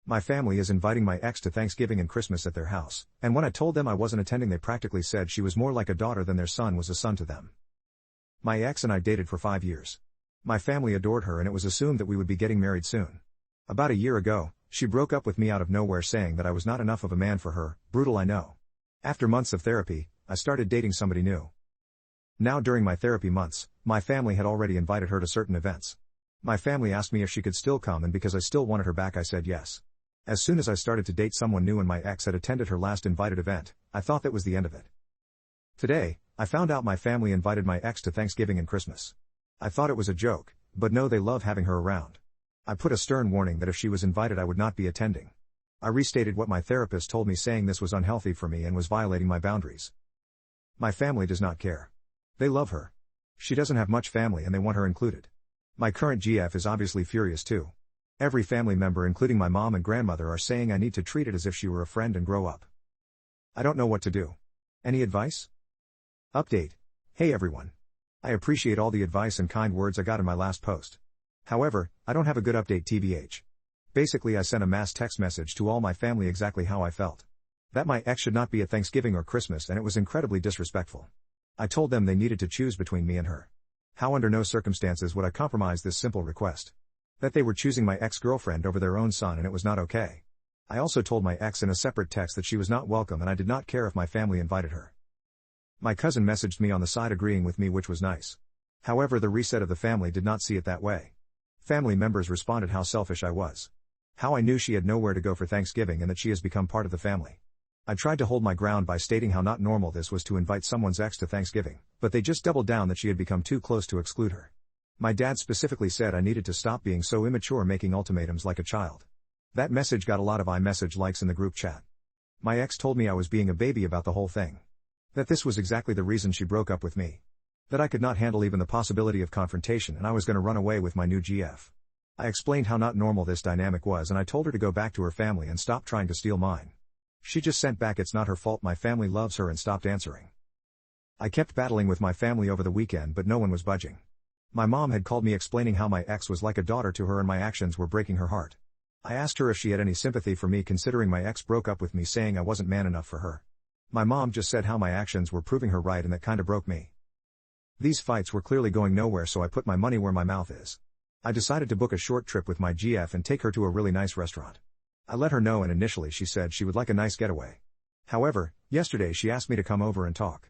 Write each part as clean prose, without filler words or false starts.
My family is inviting my ex to Thanksgiving and Christmas at their house, and when I told them I wasn't attending, they practically said she was more like a daughter than their son was a son to them. My ex and I dated for 5 years. My family adored her and it was assumed that we would be getting married soon. About a year ago, she broke up with me out of nowhere saying that I was not enough of a man for her. Brutal, I know. After months of therapy, I started dating somebody new. Now during my therapy months, my family had already invited her to certain events. My family asked me if she could still come, and because I still wanted her back I said yes. As soon as I started to date someone new and my ex had attended her last invited event, I thought that was the end of it. Today, I found out my family invited my ex to Thanksgiving and Christmas. I thought it was a joke, but no, they love having her around. I put a stern warning that if she was invited I would not be attending. I restated what my therapist told me, saying this was unhealthy for me and was violating my boundaries. My family does not care. They love her. She doesn't have much family and they want her included. My current GF is obviously furious too. Every family member, including my mom and grandmother, are saying I need to treat it as if she were a friend and grow up. I don't know what to do. Any advice? Update. Hey everyone. I appreciate all the advice and kind words I got in my last post. However, I don't have a good update tbh. Basically, I sent a mass text message to all my family exactly how I felt. That my ex should not be at Thanksgiving or Christmas, and it was incredibly disrespectful. I told them they needed to choose between me and her. How under no circumstances would I compromise this simple request. That they were choosing my ex-girlfriend over their own son and it was not okay. I also told my ex in a separate text that she was not welcome and I did not care if my family invited her. My cousin messaged me on the side agreeing with me, which was nice. However, the reset of the family did not see it that way. Family members responded how selfish I was. How I knew she had nowhere to go for Thanksgiving and that she has become part of the family. I tried to hold my ground by stating how not normal this was to invite someone's ex to Thanksgiving, but they just doubled down that she had become too close to exclude her. My dad specifically said I needed to stop being so immature, making ultimatums like a child. That message got a lot of iMessage likes in the group chat. My ex told me I was being a baby about the whole thing. That this was exactly the reason she broke up with me. That I could not handle even the possibility of confrontation and I was going to run away with my new GF. I explained how not normal this dynamic was and I told her to go back to her family and stop trying to steal mine. She just sent back, "It's not her fault, my family loves her," and stopped answering. I kept battling with my family over the weekend but no one was budging. My mom had called me explaining how my ex was like a daughter to her and my actions were breaking her heart. I asked her if she had any sympathy for me considering my ex broke up with me, saying I wasn't man enough for her. My mom just said how my actions were proving her right and that kinda broke me. These fights were clearly going nowhere, so I put my money where my mouth is. I decided to book a short trip with my GF and take her to a really nice restaurant. I let her know and initially she said she would like a nice getaway. However, yesterday she asked me to come over and talk.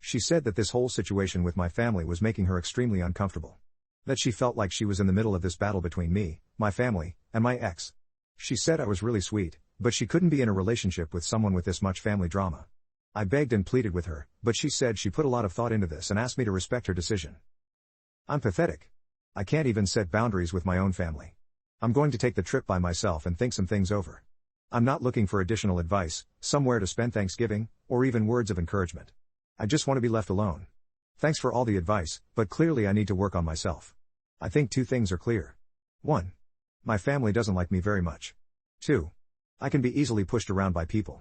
She said that this whole situation with my family was making her extremely uncomfortable. That she felt like she was in the middle of this battle between me, my family, and my ex. She said I was really sweet, but she couldn't be in a relationship with someone with this much family drama. I begged and pleaded with her, but she said she put a lot of thought into this and asked me to respect her decision. I'm pathetic. I can't even set boundaries with my own family. I'm going to take the trip by myself and think some things over. I'm not looking for additional advice, somewhere to spend Thanksgiving, or even words of encouragement. I just want to be left alone. Thanks for all the advice, but clearly I need to work on myself. I think 2 things are clear. 1. My family doesn't like me very much. 2. I can be easily pushed around by people.